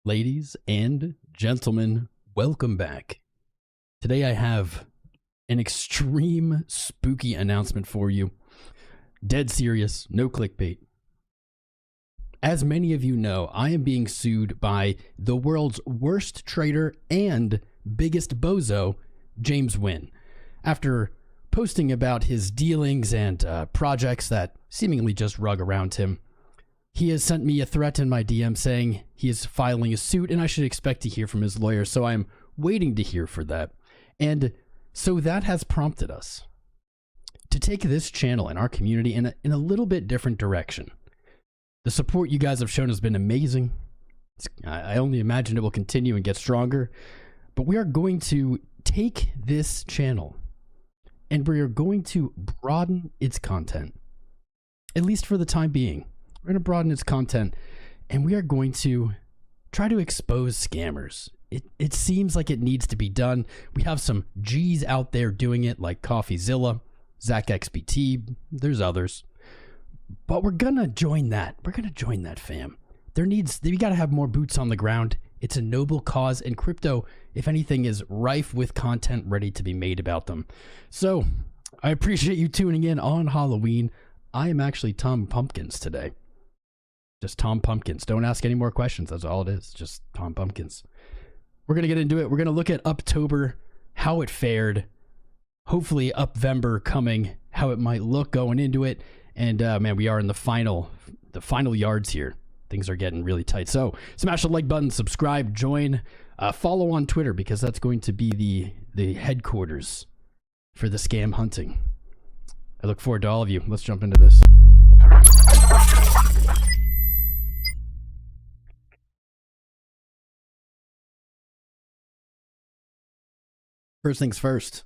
Ladies and gentlemen, welcome back. Today I have an extreme spooky announcement for you. Dead serious, no clickbait. As many of you know, I am being sued by the world's worst trader and biggest bozo, James Nguyen, after posting about his dealings and projects that seemingly just rug around him. He has sent me a threat in my DM saying he is filing a suit and I should expect to hear from his lawyer, so I'm waiting to hear for that. And so that has prompted us to take this channel and our community in a little bit different direction. The support you guys have shown has been amazing. I only imagine it will continue and get stronger, but we are going to take this channel and we are going to broaden its content, at least for the time being. We're going to broaden its content, and we are going to try to expose scammers. It seems like it needs to be done. We have some G's out there doing it, like 𝐒𝐈𝐆𝐍, 𝐂𝐴𝐶XBT, there's others. But we're going to join that. We're going to join that, fam. We got to have more boots on the ground. It's a noble cause, and crypto, if anything, is rife with content ready to be made about them. So, I appreciate you tuning in on Halloween. I am actually Tom Pumpkins today. Just Tom Pumpkins. Don't ask any more questions. That's all it is. Just Tom Pumpkins. We're going to get into it. We're going to look at UPTOBER, how it fared. Hopefully UPVember coming, how it might look going into it. And man, we are in the final yards here. Things are getting really tight. So smash the like button, subscribe, join, follow on Twitter, because that's going to be the headquarters for the scam hunting. I look forward to all of you. Let's jump into this. First things first,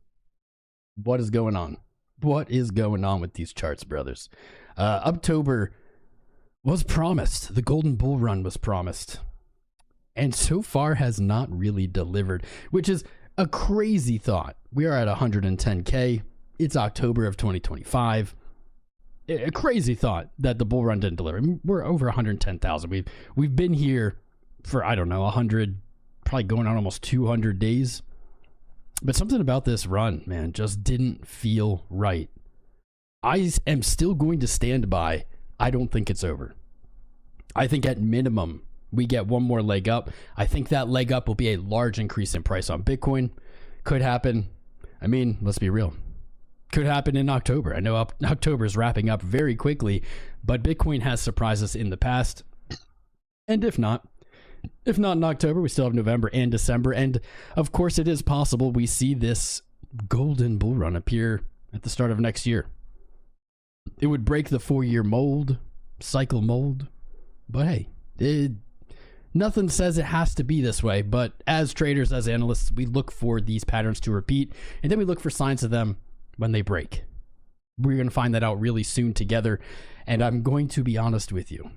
what is going on? What is going on with these charts, brothers? UPTOBER was promised. The golden bull run was promised. And so far has not really delivered, which is a crazy thought. We are at 110K. It's October of 2025. A crazy thought that the bull run didn't deliver. I mean, we're over 110,000. We've been here for, I don't know, 100, probably going on almost 200 days. But something about this run, man, just didn't feel right. I am still going to stand by, I don't think it's over. I think at minimum, we get one more leg up. I think that leg up will be a large increase in price on Bitcoin. Could happen. I mean, let's be real. Could happen in October. I know October is wrapping up very quickly, but Bitcoin has surprised us in the past. And if not in October, we still have November and December. And of course, it is possible we see this golden bull run appear at the start of next year. It would break the 4-year cycle mold. But hey, nothing says it has to be this way. But as traders, as analysts, we look for these patterns to repeat. And then we look for signs of them when they break. We're going to find that out really soon together. And I'm going to be honest with you.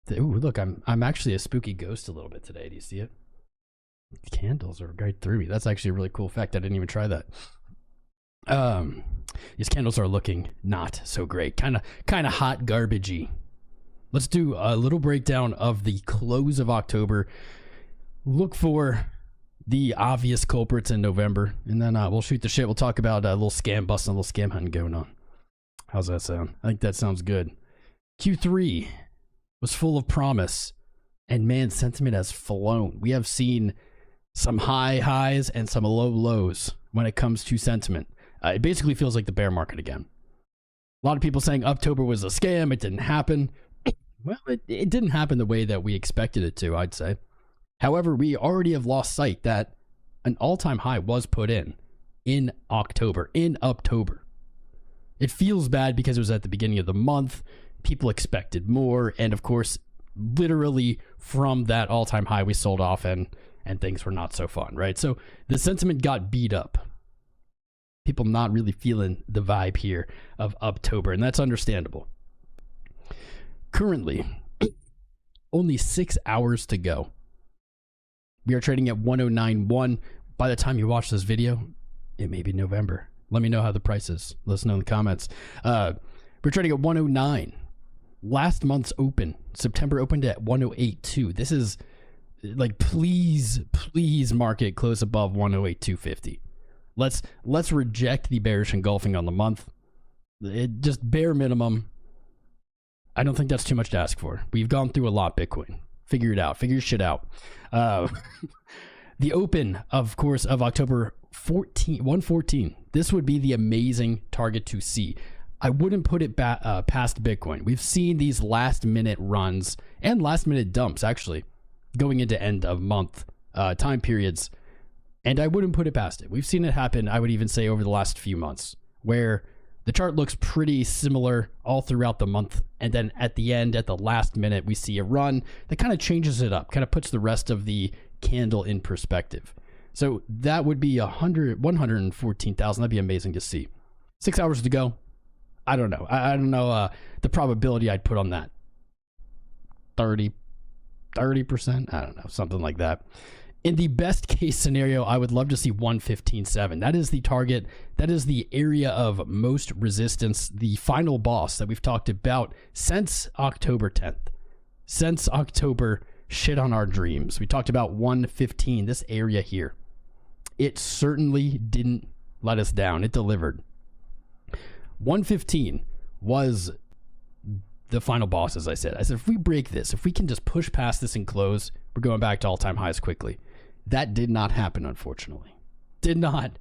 Ooh, look, I'm actually a spooky ghost a little bit today. Do you see it? The candles are right through me. That's actually a really cool fact. I didn't even try that. These candles are looking not so great. Kind of hot garbagey. Let's do a little breakdown of the close of October. Look for the obvious culprits in November, and then we'll shoot the shit. We'll talk about a little scam busting, a little scam hunting going on. How's that sound? I think that sounds good. Q3 was full of promise, and man, sentiment has flown. We have seen some high highs and some low lows when it comes to sentiment. It basically feels like the bear market again. A lot of people saying UPTOBER was a scam. It didn't happen. Well, it didn't happen the way that we expected it to, I'd say. However, we already have lost sight that an all-time high was put in October, in UPTOBER. It feels bad because it was at the beginning of the month. People expected more, and of course, literally from that all-time high, we sold off, and things were not so fun, right? So the sentiment got beat up. People not really feeling the vibe here of UPTOBER, and that's understandable. Currently, only 6 hours to go. We are trading at 109.1. By the time you watch this video, it may be November. Let me know how the price is. Let us know in the comments. We're trading at 109. Last month's open, September opened at 108.2. This is Like, please market close above 108,250. Let's reject the bearish engulfing on the month. It just bare minimum. I don't think that's too much to ask for. We've gone through a lot, Bitcoin. Figure it out. Figure your shit out. The open, of course, of October 114. This would be the amazing target to see. I wouldn't put it past Bitcoin. We've seen these last-minute runs and last-minute dumps, actually, going into end of month time periods, and I wouldn't put it past it. We've seen it happen, I would even say, over the last few months, where the chart looks pretty similar all throughout the month, and then at the end, at the last minute, we see a run that kind of changes it up, kind of puts the rest of the candle in perspective. So that would be 114,000. That'd be amazing to see. 6 hours to go. I don't know. I don't know the probability I'd put on that. 30%? I don't know, something like that. In the best case scenario, I would love to see 115.7. That is the target. That is the area of most resistance, the final boss that we've talked about since October 10th. Since October, shit on our dreams. We talked about 115, this area here. It certainly didn't let us down. It delivered. 115 was the final boss, as I said. I said, if we break this, if we can just push past this and close, we're going back to all-time highs quickly. That did not happen, unfortunately. Did not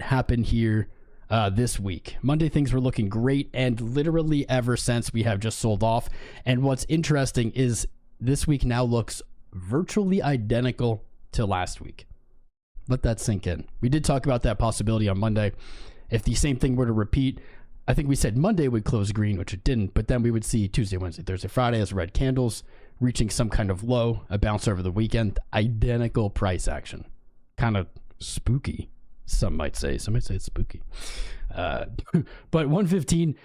happen here this week. Monday, things were looking great, and literally ever since, we have just sold off. And what's interesting is this week now looks virtually identical to last week. Let that sink in. We did talk about that possibility on Monday. If the same thing were to repeat, I think we said Monday would close green, which it didn't, but then we would see Tuesday, Wednesday, Thursday, Friday as red candles, reaching some kind of low, a bounce over the weekend, identical price action. Kind of spooky, some might say. Some might say it's spooky. But 115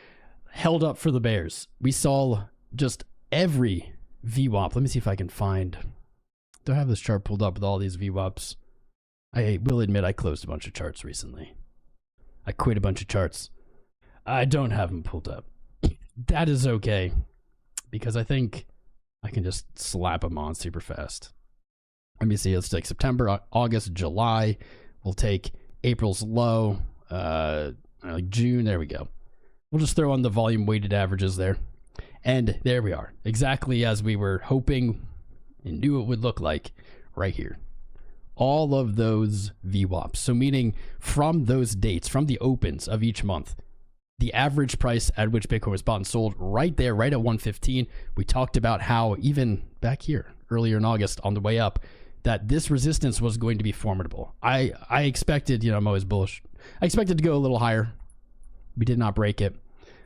held up for the bears. We saw just every VWAP. Let me see if I can find... Do I have this chart pulled up with all these VWAPs? I will admit I closed a bunch of charts recently. I quit a bunch of charts. I don't have them pulled up. That is okay, because I think I can just slap them on super fast. Let me see. Let's take September, August, July. We'll take April's low, like June. There we go. We'll just throw on the volume weighted averages there. And there we are. Exactly as we were hoping and knew it would look like right here. All of those VWAPs. So meaning from those dates, from the opens of each month, the average price at which Bitcoin was bought and sold right there, right at 115. We talked about how even back here earlier in August on the way up, that this resistance was going to be formidable. I expected, you know, I'm always bullish. I expected to go a little higher. We did not break it.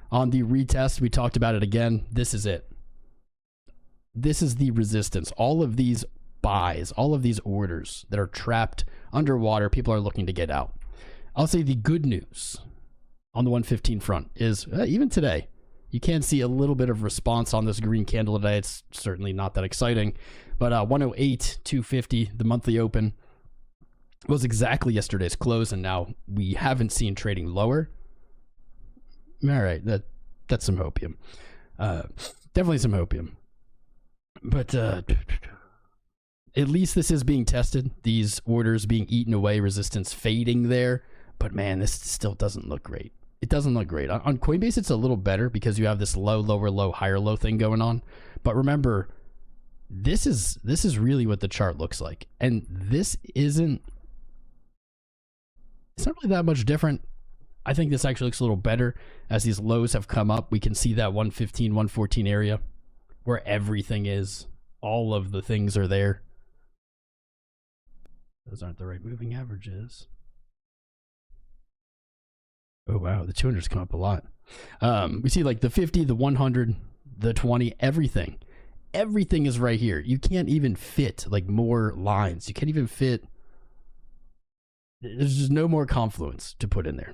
On the retest, we talked about it again. This is it. This is the resistance. All of these buys, all of these orders that are trapped underwater, people are looking to get out. I'll say the good news on the 115 front is even today, you can see a little bit of response on this green candle today. It's certainly not that exciting, but 108,250, the monthly open, was exactly yesterday's close, and now we haven't seen trading lower. All right, that's some hopium. Definitely some hopium. But at least this is being tested. These orders being eaten away, resistance fading there. But man, this still doesn't look great. It doesn't look great. On Coinbase, it's a little better because you have this low, lower, low, higher, low thing going on. But remember, this is really what the chart looks like. And this isn't... It's not really that much different. I think this actually looks a little better as these lows have come up. We can see that 115, 114 area where everything is. All of the things are there. Those aren't the right moving averages. Oh, wow. The 200's come up a lot. We see like the 50, the 100, the 20, everything. Everything is right here. You can't even fit like more lines. You can't even fit. There's just no more confluence to put in there.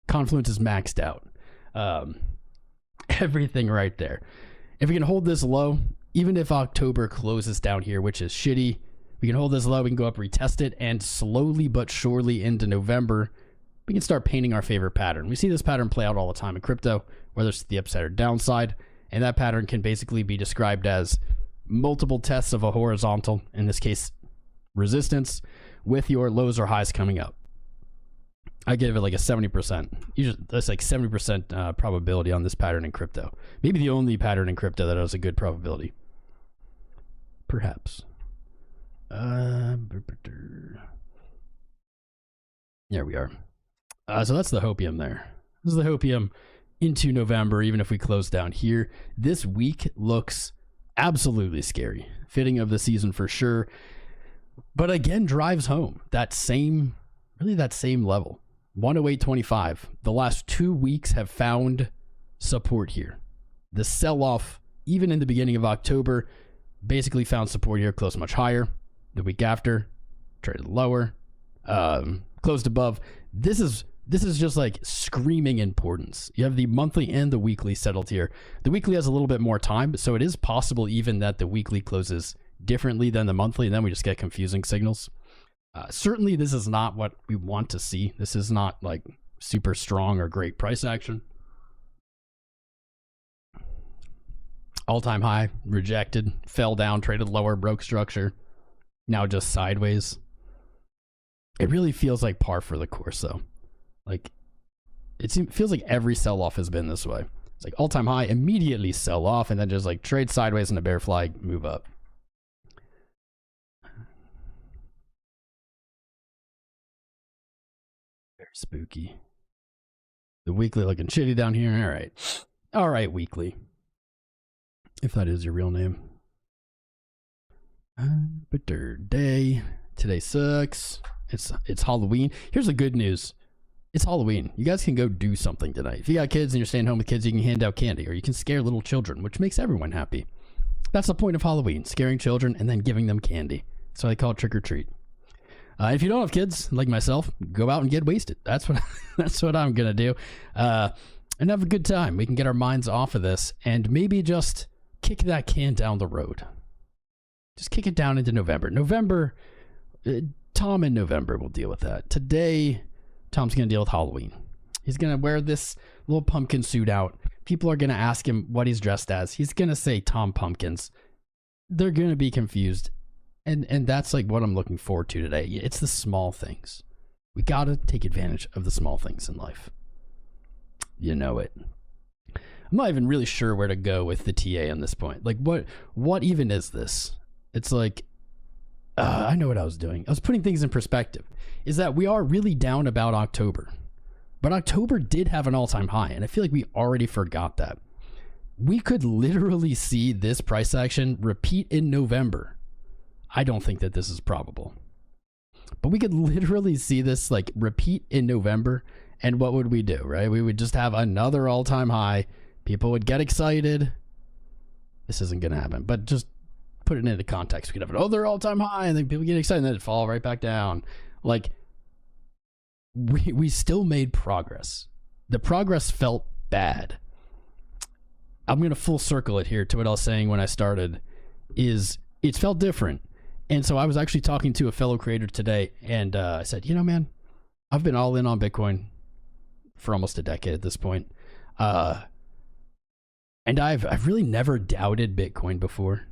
Confluence is maxed out. Everything right there. If we can hold this low, even if October closes down here, which is shitty, we can hold this low, we can go up, retest it, and slowly but surely into November, we can start painting our favorite pattern. We see this pattern play out all the time in crypto, whether it's the upside or downside, and that pattern can basically be described as multiple tests of a horizontal, in this case resistance, with your lows or highs coming up. I give it like a 70%. Usually that's like 70% probability on this pattern in crypto. Maybe the only pattern in crypto that has a good probability. Perhaps. There we are. So that's the hopium there. This is the hopium into November, even if we close down here. This week looks absolutely scary. Fitting of the season for sure. But again, drives home that same, really that same level. 108.25. The last 2 weeks have found support here. The sell-off, even in the beginning of October, basically found support here, closed much higher. The week after, traded lower, closed above. This is just like screaming importance. You have the monthly and the weekly settled here. The weekly has a little bit more time, so it is possible even that the weekly closes differently than the monthly, and then we just get confusing signals. Certainly, this is not what we want to see. This is not like super strong or great price action. All-time high, rejected, fell down, traded lower, broke structure. Now just sideways. It really feels like par for the course, though. Like, feels like every sell-off has been this way. It's like all-time high, immediately sell off, and then just like trade sideways in a bear flag, move up. Very spooky. The weekly looking shitty down here. All right. All right, weekly. If that is your real name. Bitter day. Today sucks. It's Halloween. Here's the good news. It's Halloween. You guys can go do something tonight. If you got kids and you're staying home with kids, you can hand out candy, or you can scare little children, which makes everyone happy. That's the point of Halloween, scaring children and then giving them candy. So I call it trick or treat. If you don't have kids like myself, go out and get wasted. That's what I'm gonna do, and have a good time. We can get our minds off of this and maybe just kick that can down the road. Just kick it down into November. Tom in November will deal with that. Today, Tom's going to deal with Halloween. He's going to wear this little pumpkin suit out. People are going to ask him what he's dressed as. He's going to say Tom Pumpkins. They're going to be confused. And that's like what I'm looking forward to today. It's the small things. We got to take advantage of the small things in life. You know it. I'm not even really sure where to go with the TA on this point. Like, what even is this? It's like, I know what I was doing. I was putting things in perspective. Is that we are really down about October. But October did have an all-time high, and I feel like we already forgot that. We could literally see this price action repeat in November. I don't think that this is probable. But we could literally see this like repeat in November, and what would we do, right? We would just have another all-time high. People would get excited. This isn't going to happen, but just put it into context. We could have another all-time high, and then people get excited, and then it'd fall right back down. Like, we still made progress. The progress felt bad. I'm going to full circle it here to what I was saying when I started, is it felt different. And so I was actually talking to a fellow creator today, and I said, you know, man, I've been all in on Bitcoin for almost a decade at this point. And I've really never doubted Bitcoin before.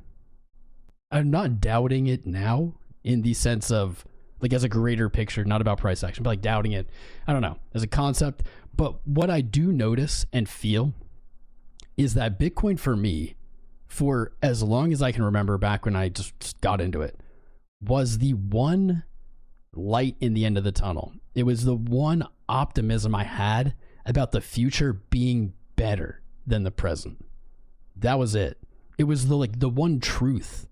I'm not doubting it now in the sense of like as a greater picture, not about price action, but like doubting it, I don't know, as a concept. But what I do notice and feel is that Bitcoin for me, for as long as I can remember back when I just got into it, was the one light in the end of the tunnel. It was the one optimism I had about the future being better than the present. That was it. It was the one truth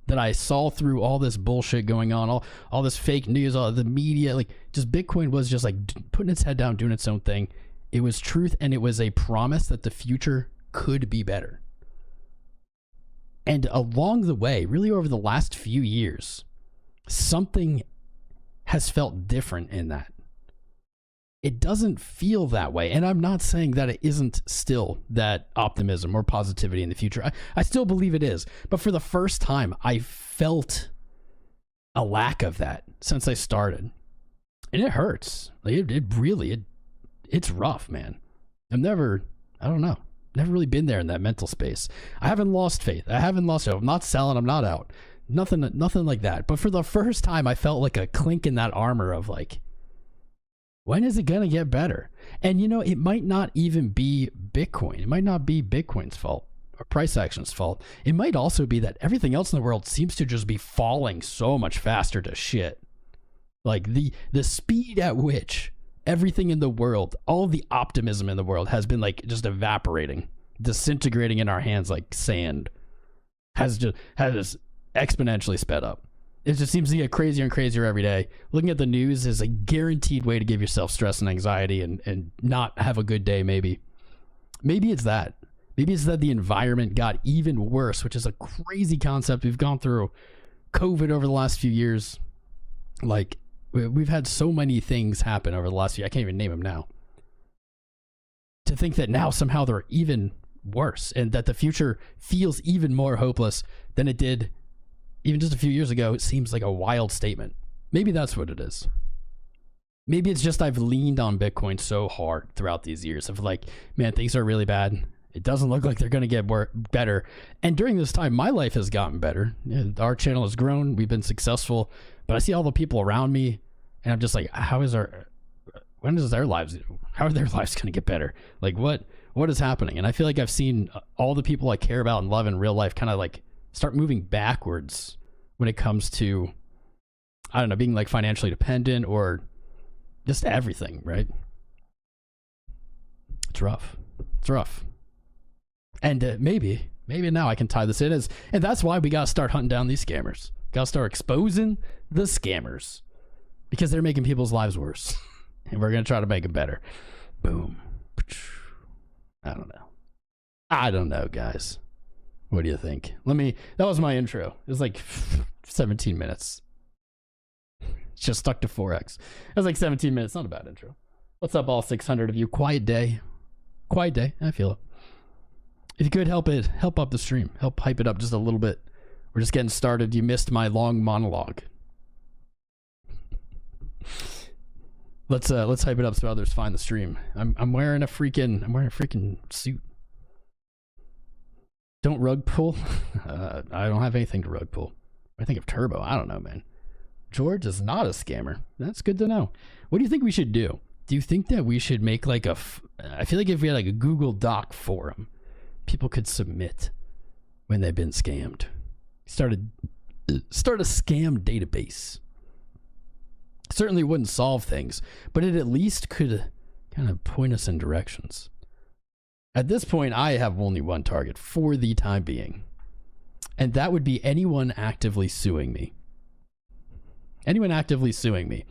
that I saw through all this bullshit going on, all this fake news, all the media, like just Bitcoin was just like putting its head down, doing its own thing. It was truth, and it was a promise that the future could be better. And along the way, really over the last few years, something has felt different in that. It doesn't feel that way. And I'm not saying that it isn't still that optimism or positivity in the future. I still believe it is. But for the first time, I felt a lack of that since I started. And it hurts. Like it's rough, man. I don't know. Never really been there in that mental space. I haven't lost faith. I haven't lost hope. I'm not selling. I'm not out. Nothing like that. But for the first time, I felt like a clink in that armor of like, when is it going to get better? And, you know, it might not even be Bitcoin. It might not be Bitcoin's fault or price action's fault. It might also be that everything else in the world seems to just be falling so much faster to shit. Like the speed at which everything in the world, all the optimism in the world has been like just evaporating, disintegrating in our hands like sand, has exponentially sped up. It just seems to get crazier and crazier every day. Looking at the news is a guaranteed way to give yourself stress and anxiety and not have a good day. Maybe it's that. Maybe it's that the environment got even worse, which is a crazy concept. We've gone through COVID over the last few years. Like, we've had so many things happen over the last few. I can't even name them now. To think that now somehow they're even worse and that the future feels even more hopeless than it did even just a few years ago, it seems like a wild statement. Maybe that's what it is. Maybe it's just I've leaned on Bitcoin so hard throughout these years of like, man, things are really bad. It doesn't look like they're going to get better. And during this time, my life has gotten better. Our channel has grown. We've been successful. But I see all the people around me, and I'm just like, how are their lives going to get better? Like, what is happening? And I feel like I've seen all the people I care about and love in real life kind of like start moving backwards when it comes to, I don't know, being like financially dependent or just everything, right? It's rough. It's rough. And maybe now I can tie this in and that's why we got to start hunting down these scammers. Got to start exposing the scammers because they're making people's lives worse and we're going to try to make them better. Boom. I don't know, guys. What do you think? That was my intro. It was like 17 minutes. It's just stuck to 4x. It was like 17 minutes. Not a bad intro. What's up, all 600 of you? Quiet day. Quiet day. I feel it. If you could help up the stream. Help hype it up just a little bit. We're just getting started. You missed my long monologue. Let's hype it up so others find the stream. I'm wearing a freaking suit. Don't rug pull. I don't have anything to rug pull. I think of Turbo. I don't know, man. George is not a scammer. That's good to know. What do you think we should do? Do you think that we should make like I feel like if we had like a Google Doc forum, people could submit when they've been scammed. Start a scam database. Certainly wouldn't solve things, but it at least could kind of point us in directions. At this point, I have only one target for the time being, and that would be anyone actively suing me. Anyone actively suing me.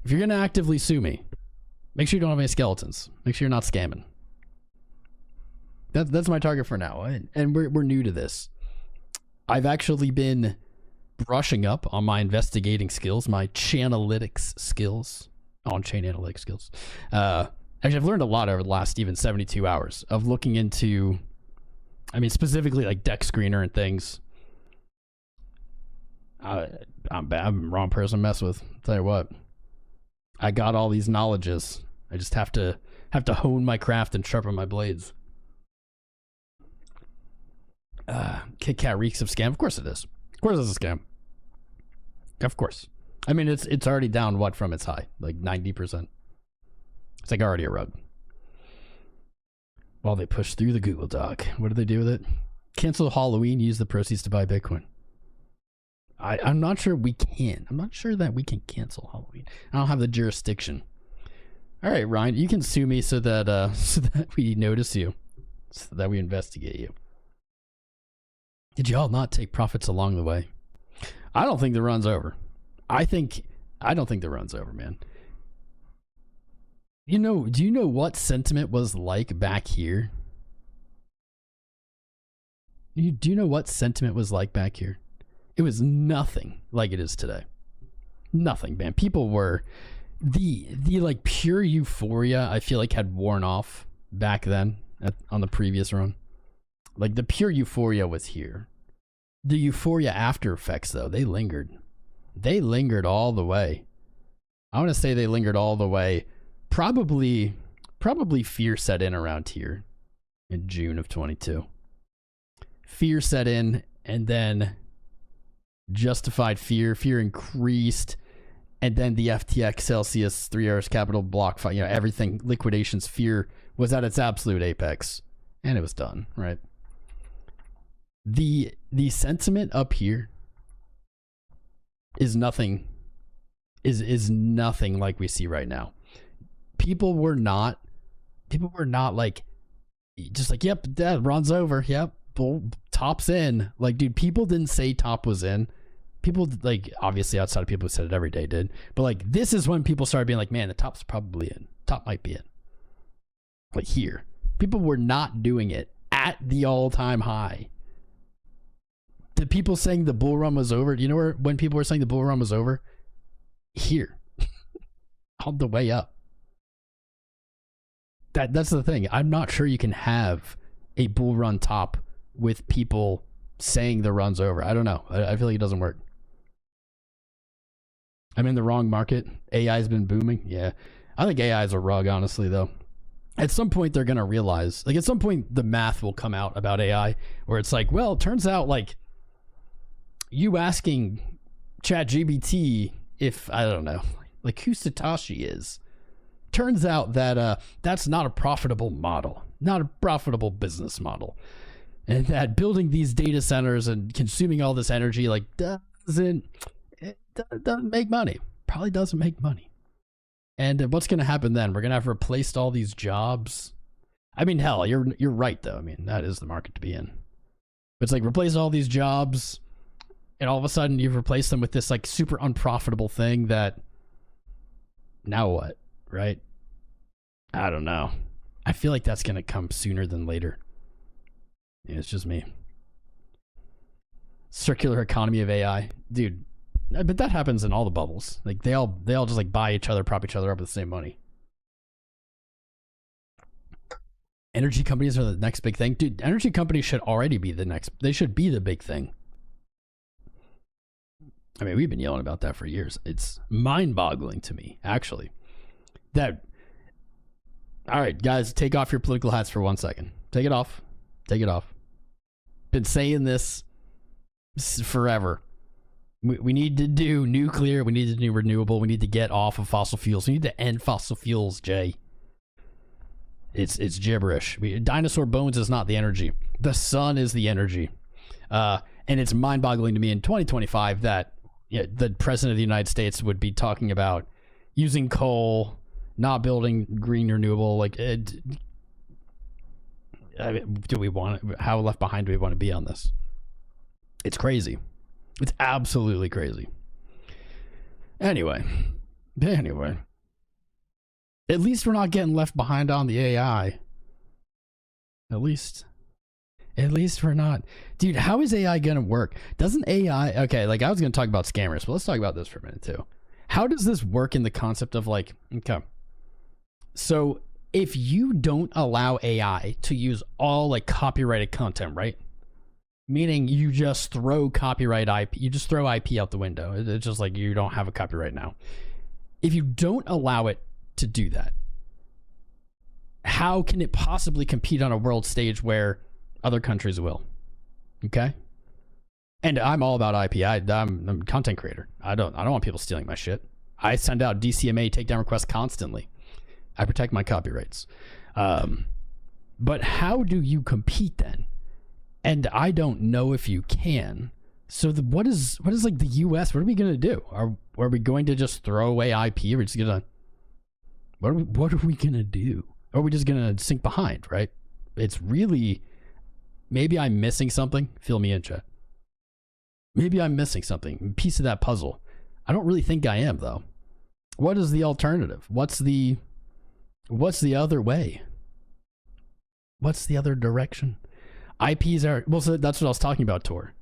If you're going to actively sue me, make sure you don't have any skeletons. Make sure you're not scamming. That's my target for now, and we're new to this. I've actually been brushing up on my investigating skills, my Chainalytics skills, on-chain analytics skills. Actually, I've learned a lot over the last even 72 hours of looking into, I mean, specifically like deck screener and things. I'm bad. I'm the wrong person to mess with. I'll tell you what. I got all these knowledges. I just have to hone my craft and sharpen my blades. 𝐂𝐶 reeks of scam. Of course it is. Of course it's a scam. Of course. I mean, it's already down what from its high? Like 90%. It's like already a rug. While they push through the Google Doc, what do they do with it? Cancel Halloween, use the proceeds to buy Bitcoin. I'm not sure we can. I'm not sure that we can cancel Halloween. I don't have the jurisdiction. All right, Ryan, you can sue me so that we notice you, so that we investigate you. Did y'all not take profits along the way? I don't think the run's over. I don't think the run's over, man. Do you know what sentiment was like back here? Do you know what sentiment was like back here? It was nothing like it is today. Nothing, man. People were the like pure euphoria I feel like had worn off back then on the previous run. Like the pure euphoria was here. The euphoria after effects though, they lingered. They lingered all the way. I want to say they lingered all the way. Probably fear set in around here. in June of 22. Fear set in, and then justified fear increased, and then the FTX, Celsius, 3 Arrows Capital, BlockFi, everything, liquidations, fear was at its absolute apex, and it was done, right? The sentiment up here is nothing like we see right now. People were not like, just like, yep, that runs over, yep, top's in. Like, dude, people didn't say top was in. People, like, obviously outside of people who said it every day did, but like, this is when people started being like, man, the top's probably in, top might be in. Like, here, people were not doing it at the all-time high. The people saying the bull run was over, do you know where, when people were saying the bull run was over? Here. All the way up. That's the thing. I'm not sure you can have a bull run top with people saying the run's over. I don't know. I feel like it doesn't work. I'm in the wrong market. AI's been booming. Yeah. I think AI is a rug, honestly, though. At some point, they're going to realize, like, at some point, the math will come out about AI where it's like, well, it turns out, like, you asking ChatGPT if, I don't know, like, who Satoshi is, turns out that that's not a profitable model, not a profitable business model. And that building these data centers and consuming all this energy, like, doesn't make money. Probably doesn't make money. And what's going to happen then? We're going to have replaced all these jobs. I mean, hell, you're right, though. I mean, that is the market to be in. But it's like, replace all these jobs, and all of a sudden you've replaced them with this, like, super unprofitable thing that, now what, right? I don't know. I feel like that's going to come sooner than later. Yeah, it's just me. Circular economy of AI. Dude, but that happens in all the bubbles. Like, they all just, like, buy each other, prop each other up with the same money. Energy companies are the next big thing. Dude, energy companies should already be the next. They should be the big thing. I mean, we've been yelling about that for years. It's mind-boggling to me, actually. That, all right, guys, take off your political hats for 1 second. Take it off. Take it off. Been saying this forever. We need to do nuclear. We need to do renewable. We need to get off of fossil fuels. We need to end fossil fuels, Jay. It's gibberish. Dinosaur bones is not the energy. The sun is the energy. And it's mind-boggling to me in 2025 that the president of the United States would be talking about using coal, not building green renewable. Like, do we want it? How left behind do we want to be on this? It's crazy. It's absolutely crazy. Anyway, at least we're not getting left behind on the AI. At least we're not. Dude, how is AI gonna work? Doesn't AI, okay, like, I was gonna talk about scammers, but let's talk about this for a minute too. How does this work in the concept of, like, okay, so if you don't allow AI to use all, like, copyrighted content, right? Meaning you just throw copyright IP, you just throw IP out the window. It's just like, you don't have a copyright now. If you don't allow it to do that, how can it possibly compete on a world stage where other countries will? Okay. And I'm all about IP. I'm a content creator. I don't want people stealing my shit. I send out DCMA takedown requests constantly. I protect my copyrights. But how do you compete then? And I don't know if you can. So what is like the US? What are we gonna do? Are we going to just throw away IP? Are we just gonna what are we gonna do? Or are we just gonna sink behind, right? It's really, maybe I'm missing something. Fill me in, chat. Maybe I'm missing something. A piece of that puzzle. I don't really think I am, though. What is the alternative? What's the other way? What's the other direction? IPs are, well, so that's what I was talking about, Tor,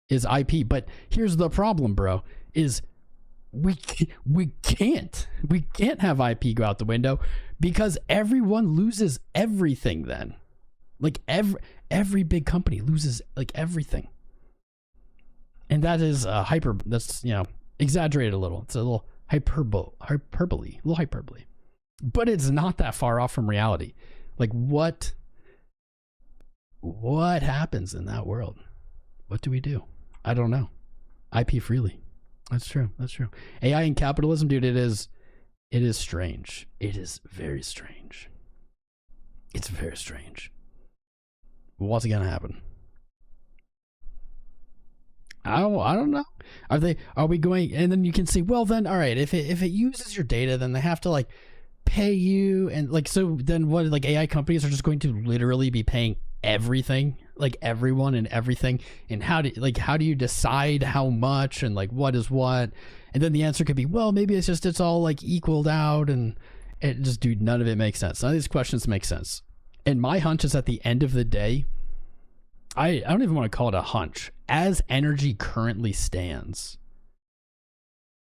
is IP. But here's the problem, bro, is we can't have IP go out the window because everyone loses everything then. Like, every big company loses, like, everything. And that is that's, exaggerated a little. It's a little hyperbole. But it's not that far off from reality. Like, what what happens in that world? What do we do? I don't know. IP freely. That's true. That's true. AI and capitalism, dude, it is strange. It is very strange. It's very strange. What's going to happen? I don't know. Are we going, and then you can see, well then, all right, if it uses your data, then they have to like pay you, and like, so then what, like AI companies are just going to literally be paying everything, like everyone and everything, and how do you decide how much and like what is what? And then the answer could be, well, maybe it's all like equaled out, and it just, dude, none of it makes sense. None of these questions make sense. And my hunch is at the end of the day, I don't even want to call it a hunch. As energy currently stands,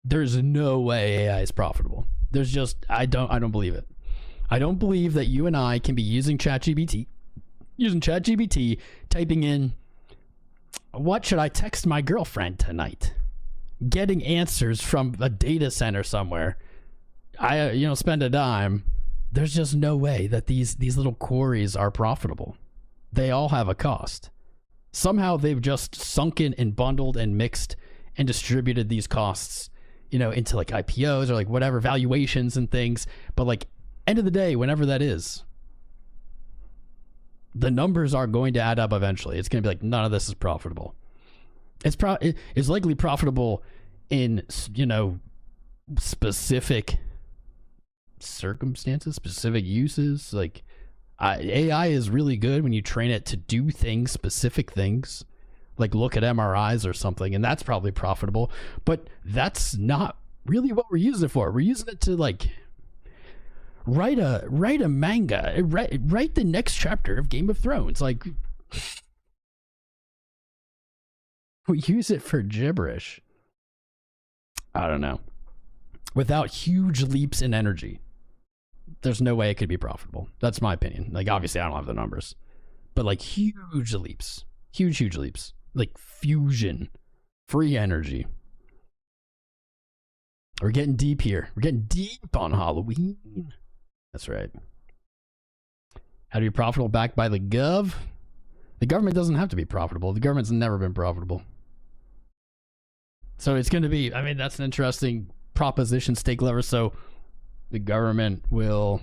there's no way AI is profitable. There's just, I don't believe it. I don't believe that you and I can be using ChatGPT, typing in, what should I text my girlfriend tonight? Getting answers from a data center somewhere. Spend a dime. There's just no way that these little quarries are profitable. They all have a cost. Somehow they've just sunken and bundled and mixed and distributed these costs, into like IPOs or like whatever, valuations and things. But like, end of the day, whenever that is, the numbers are going to add up eventually. It's going to be like, none of this is profitable. It's likely profitable in, specific circumstances, specific uses. Like, AI is really good when you train it to do things, specific things, like look at MRIs or something, and that's probably profitable. But that's not really what we're using it for. We're using it to like write a manga, write the next chapter of Game of Thrones. Like, we use it for gibberish. I don't know. Without huge leaps in energy, there's no way it could be profitable. That's my opinion. Like, obviously I don't have the numbers, but like huge leaps, huge leaps, like fusion, free energy. We're getting deep here. We're getting deep on Halloween. That's right. How to be profitable backed by the gov? The government doesn't have to be profitable. The government's never been profitable. So it's going to be, that's an interesting proposition, stake lever. So the government will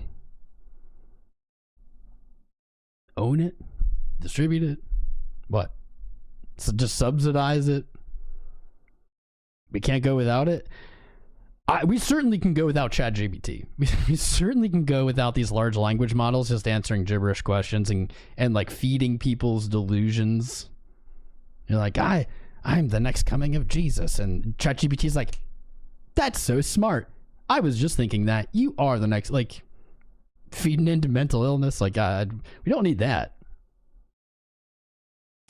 own it, distribute it, what? So just subsidize it. We can't go without it. We certainly can go without ChatGPT. We certainly can go without these large language models just answering gibberish questions and like feeding people's delusions. You're like, I'm the next coming of Jesus, and ChatGPT is like, that's so smart. I was just thinking that you are the next, like, feeding into mental illness. Like, we don't need that.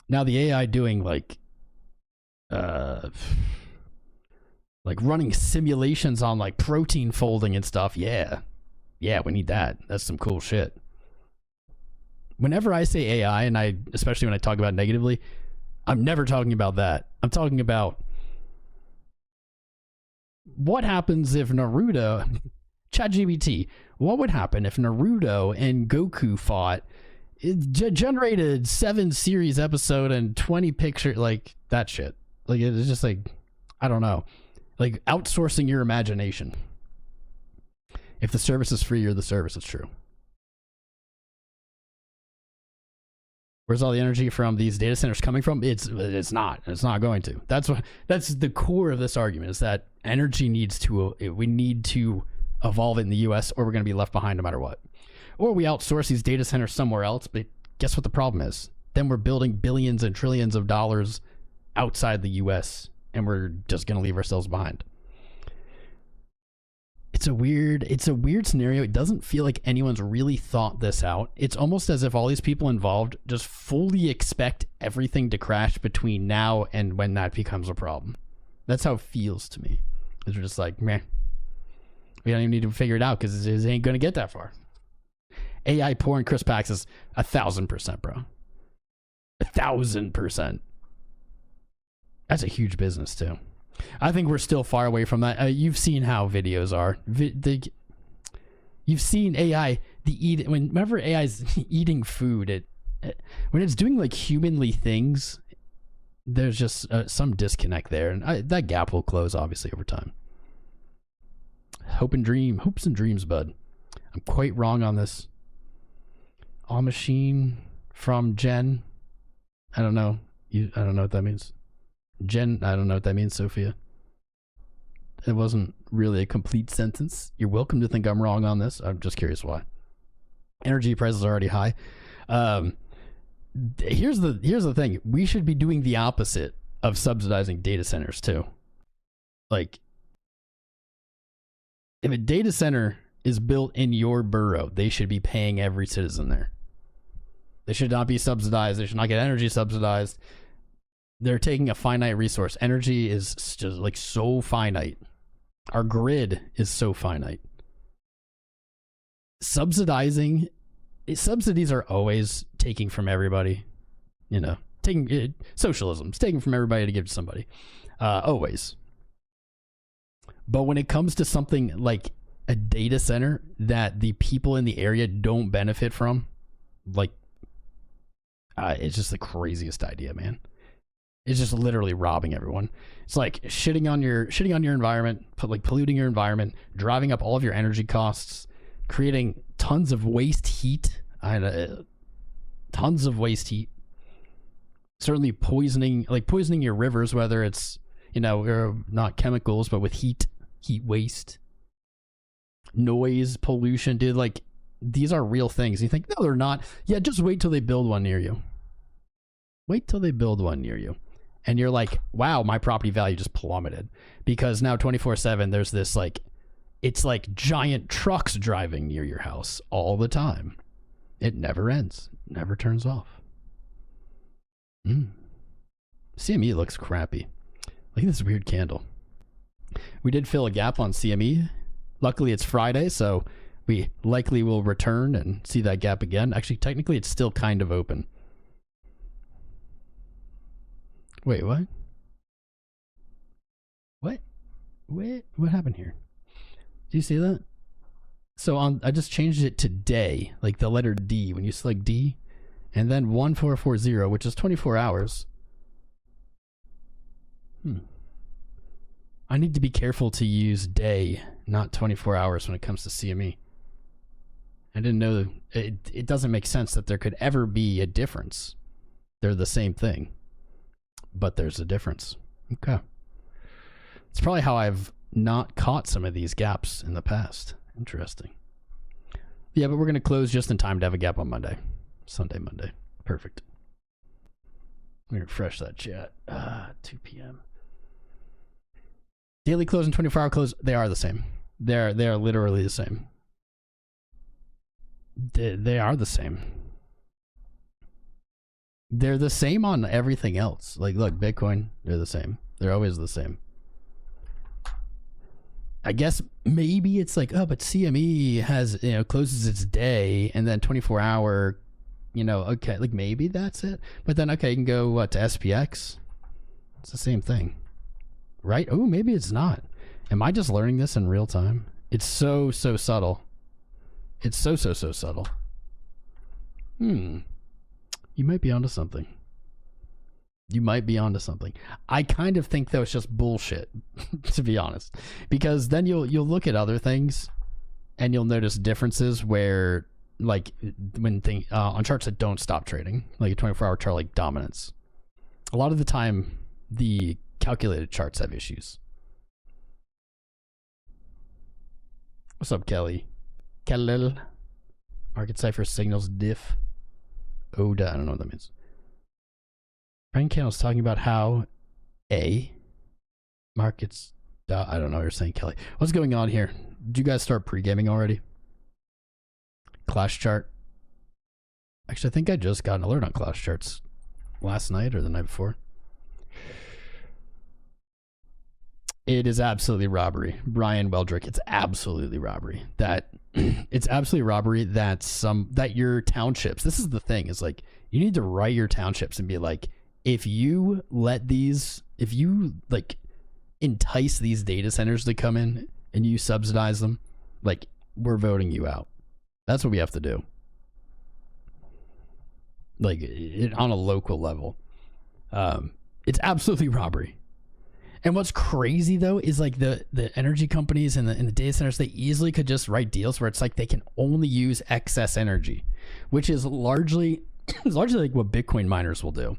Now the AI doing like running simulations on like protein folding and stuff. Yeah, we need that. That's some cool shit. Whenever I say AI, and especially when I talk about it negatively, I'm never talking about that. I'm talking about what happens if Naruto, ChatGPT, what would happen if Naruto and Goku fought? It generated 7 series episode and 20 picture, like that shit. Like, it's just like, I don't know, like outsourcing your imagination. If the service is free, you're the service. It's true. Where's all the energy from these data centers coming from? It's not going to. That's the core of this argument, is that energy we need to evolve it in the US, or we're going to be left behind no matter what. Or we outsource these data centers somewhere else, but guess what the problem is? Then we're building billions and trillions of dollars outside the US, and we're just going to leave ourselves behind. It's a weird scenario. It doesn't feel like anyone's really thought this out. It's almost as if all these people involved just fully expect everything to crash between now and when that becomes a problem. That's how it feels to me. It's just like, meh. We don't even need to figure it out because it ain't going to get that far. AI pouring Chris Pax is 1,000%, bro. 1,000%. That's a huge business too. I think we're still far away from that. You've seen how videos are. You've seen AI whenever AI is eating food, when it's doing like humanly things, there's just some disconnect there, and that gap will close obviously over time. Hopes and dreams, bud. I'm quite wrong on this. All machine from Jen. I don't know. I don't know what that means. Jen, I don't know what that means, Sophia. It wasn't really a complete sentence. You're welcome to think I'm wrong on this. I'm just curious why. Energy prices are already high. Here's the thing. We should be doing the opposite of subsidizing data centers too. Like, if a data center is built in your borough, they should be paying every citizen there. They should not be subsidized. They should not get energy subsidized. They're taking a finite resource. Energy is just like so finite. Our grid is so finite. Subsidies are always taking from everybody. You know, socialism's taking from everybody to give to somebody. Always. But when it comes to something like a data center that the people in the area don't benefit from, like, it's just the craziest idea, man. It's just literally robbing everyone. It's like shitting on your environment, polluting your environment, driving up all of your energy costs, creating tons of waste heat. Tons of waste heat. Certainly poisoning your rivers, whether it's, you know, not chemicals, but with heat waste, noise pollution, dude. Like, these are real things. You think, no, they're not. Yeah, just wait till they build one near you. Wait till they build one near you. And you're like, wow, my property value just plummeted. Because now 24/7, there's this, like, it's like giant trucks driving near your house all the time. It never ends. Never turns off. CME looks crappy. Look at this weird candle. We did fill a gap on CME. Luckily, it's Friday, so we likely will return and see that gap again. Actually, technically, it's still kind of open. Wait, what? What happened here? Do you see that? So I just changed it to day, like the letter D. When you select D, and then 1440, which is 24 hours. I need to be careful to use day, not 24 hours when it comes to CME. I didn't know it doesn't make sense that there could ever be a difference. They're the same thing, but there's a difference. Okay. It's probably how I've not caught some of these gaps in the past. Interesting. Yeah, but we're going to close just in time to have a gap on Monday. Sunday, Monday. Perfect. Let me refresh that chat. 2 p.m. Daily close and 24-hour close, they are the same. They are literally the same. They are the same. They're the same on everything else. Like, look, Bitcoin, they're the same. They're always the same. I guess maybe it's like, oh, but CME has, you know, closes its day and then 24-hour, you know, okay, like maybe that's it. But then, okay, you can go, what, to SPX? It's the same thing, right? Oh, maybe it's not. Am I just learning this in real time? It's so subtle. It's so subtle. You might be onto something. You might be onto something. I kind of think though it's just bullshit, to be honest, because then you'll look at other things and you'll notice differences where, like, when on charts that don't stop trading, like a 24-hour chart like dominance, a lot of the time the calculated charts have issues. What's up, Kelly? Kelly. Market cipher signals diff. Oda. I don't know what that means. Brian Candle's talking about how markets. I don't know what you're saying, Kelly. What's going on here? Did you guys start pre-gaming already? Clash chart. Actually, I think I just got an alert on clash charts last night or the night before. It is absolutely robbery. Brian Weldrick, it's absolutely robbery. It's absolutely robbery that your townships, this is the thing, is like, you need to write your townships and be like, if you like entice these data centers to come in and you subsidize them, like, we're voting you out. That's what we have to do. like on a local level. It's absolutely robbery. And what's crazy though is like the energy companies and the data centers, they easily could just write deals where it's like they can only use excess energy, which is largely like what Bitcoin miners will do.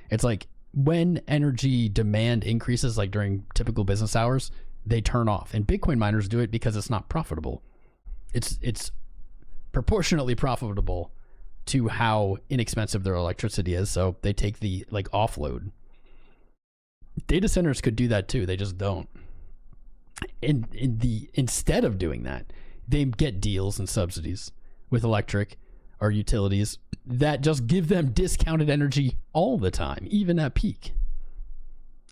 It's like when energy demand increases, like during typical business hours, they turn off. And Bitcoin miners do it because it's not profitable. It's proportionately profitable to how inexpensive their electricity is, so they take the like offload. Data centers could do that too, they just don't. And instead of doing that, they get deals and subsidies with electric or utilities that just give them discounted energy all the time, even at peak.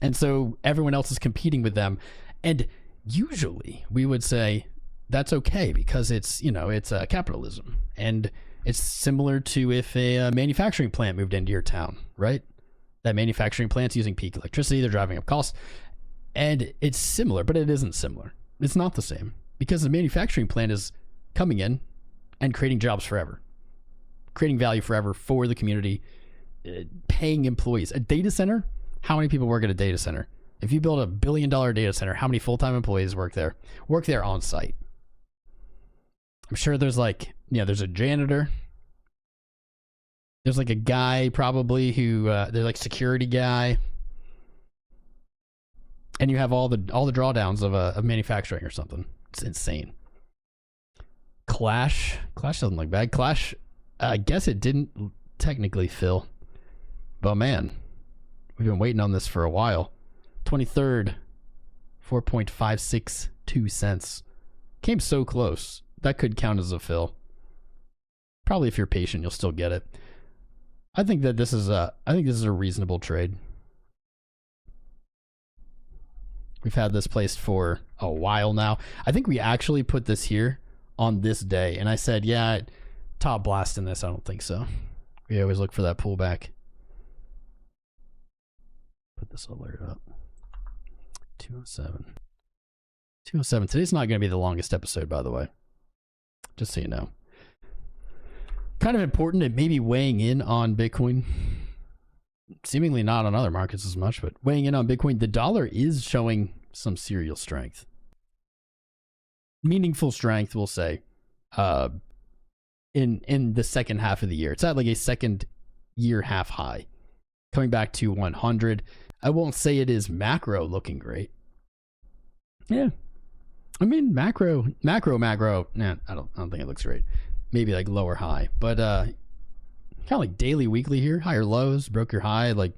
And so everyone else is competing with them. And usually we would say that's okay because it's, you know, it's capitalism. And it's similar to if a manufacturing plant moved into your town, right? That manufacturing plant's using peak electricity, they're driving up costs. And it's similar, but it isn't similar. It's not the same because the manufacturing plant is coming in and creating jobs forever, creating value forever for the community, paying employees. A data center, how many people work at a data center? If you build $1 billion data center, how many full-time employees work there? Work there on site. I'm sure there's like, yeah, there's a janitor. There's like a guy probably who, they're like security guy. And you have all the drawdowns of manufacturing or something. It's insane. Clash doesn't look bad. Clash, I guess it didn't technically fill. But man, we've been waiting on this for a while. 23rd, 4.562 cents. Came so close. That could count as a fill. Probably if you're patient, you'll still get it. I think this is a reasonable trade. We've had this placed for a while now. I think we actually put this here on this day, and I said, yeah, top blast in this. I don't think so. We always look for that pullback. Put this alert up. 207. 207. Today's not going to be the longest episode, by the way. Just so you know. Kind of important, it may be weighing in on Bitcoin. Seemingly not on other markets as much, but weighing in on Bitcoin. The dollar is showing some serial strength. Meaningful strength, we'll say, in the second half of the year. It's at like a second year half high. Coming back to 100. I won't say it is macro looking great. Yeah. I mean, macro. Nah, I don't think it looks great. Maybe like lower high, but kind of like daily, weekly here, higher lows, broke your high. Like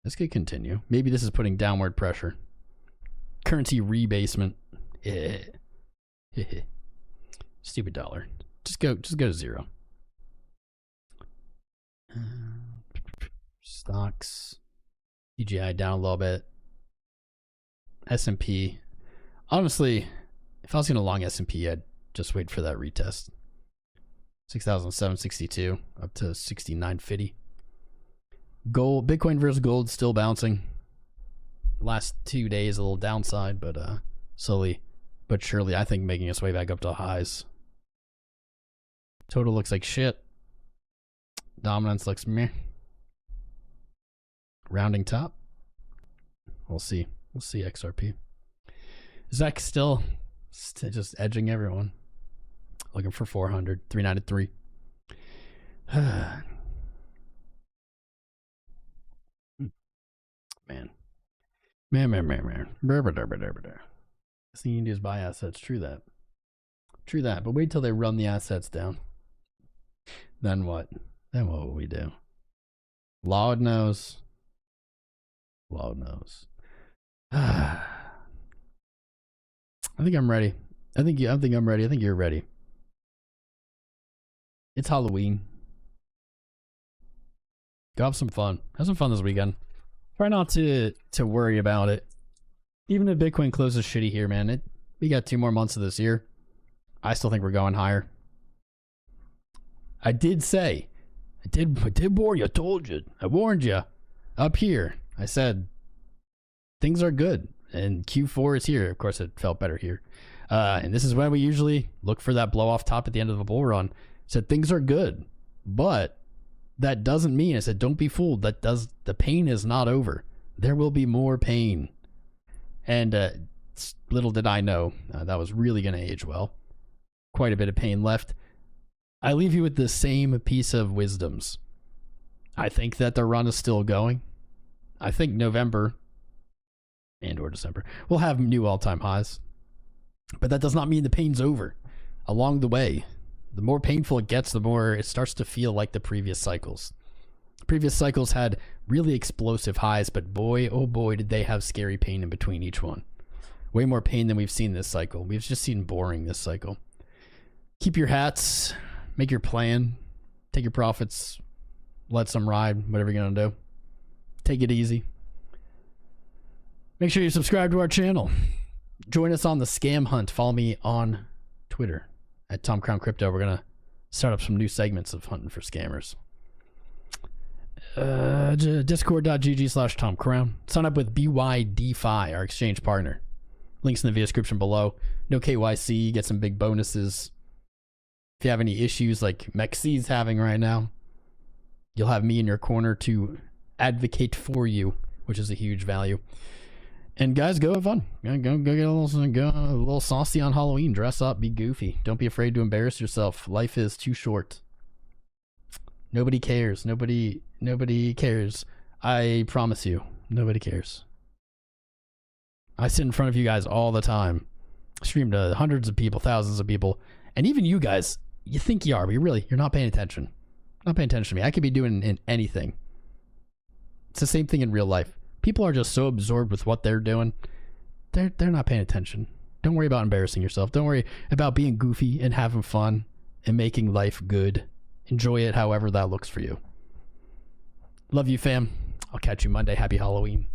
this could continue. Maybe this is putting downward pressure. Currency rebasement. Stupid dollar. Just go to zero. Stocks. CGI down a little bit. S&P. Honestly, if I was going to long S&P, I'd just wait for that retest. 6,762 up to 6,950. Gold, Bitcoin versus gold still bouncing. Last 2 days a little downside, but slowly but surely I think making its way back up to highs. Total looks like shit. Dominance looks meh. Rounding top. We'll see. We'll see XRP. Zach still just edging everyone. Looking for 400, 393. Man. This thing you can do is buy assets. True that. But wait till they run the assets down. Then what? Then what will we do? Lord knows. I think I'm ready. I think I'm ready. I think you're ready. It's Halloween. Go have some fun. Have some fun this weekend. Try not to worry about it. Even if Bitcoin closes shitty here, man, we got 2 more months of this year. I still think we're going higher. I did warn you. I told you. I warned you. Up here, I said things are good, and Q4 is here. Of course, it felt better here. And this is when we usually look for that blow off top at the end of a bull run. Said things are good, but that doesn't mean, I said, don't be fooled. The pain is not over. There will be more pain. And little did I know that was really going to age well. Quite a bit of pain left. I leave you with the same piece of wisdoms. I think that the run is still going. I think November and or December will have new all-time highs. But that does not mean the pain's over. Along the way, the more painful it gets, the more it starts to feel like the previous cycles. Previous cycles had really explosive highs, but boy, oh boy, did they have scary pain in between each one. Way more pain than we've seen this cycle. We've just seen boring this cycle. Keep your hats, make your plan, take your profits, let some ride, whatever you're going to do. Take it easy. Make sure you subscribe to our channel. Join us on the scam hunt. Follow me on Twitter at @TomCrownCrypto. We're going to start up some new segments of hunting for scammers. Discord.gg/TomCrown. Sign up with BYDFi, our exchange partner. Links in the video description below. No KYC, get some big bonuses. If you have any issues like 𝐒𝐈𝐆𝐍's having right now, you'll have me in your corner to advocate for you, which is a huge value. And guys, go have fun. Go get a little saucy on Halloween. Dress up, be goofy. Don't be afraid to embarrass yourself. Life is too short. Nobody cares. Nobody cares. I promise you, nobody cares. I sit in front of you guys all the time. I stream to hundreds of people, thousands of people. And even you guys, you think you are, but you're not paying attention. Not paying attention to me. I could be doing anything. It's the same thing in real life. People are just so absorbed with what they're doing. They're not paying attention. Don't worry about embarrassing yourself. Don't worry about being goofy and having fun and making life good. Enjoy it however that looks for you. Love you, fam. I'll catch you Monday. Happy Halloween.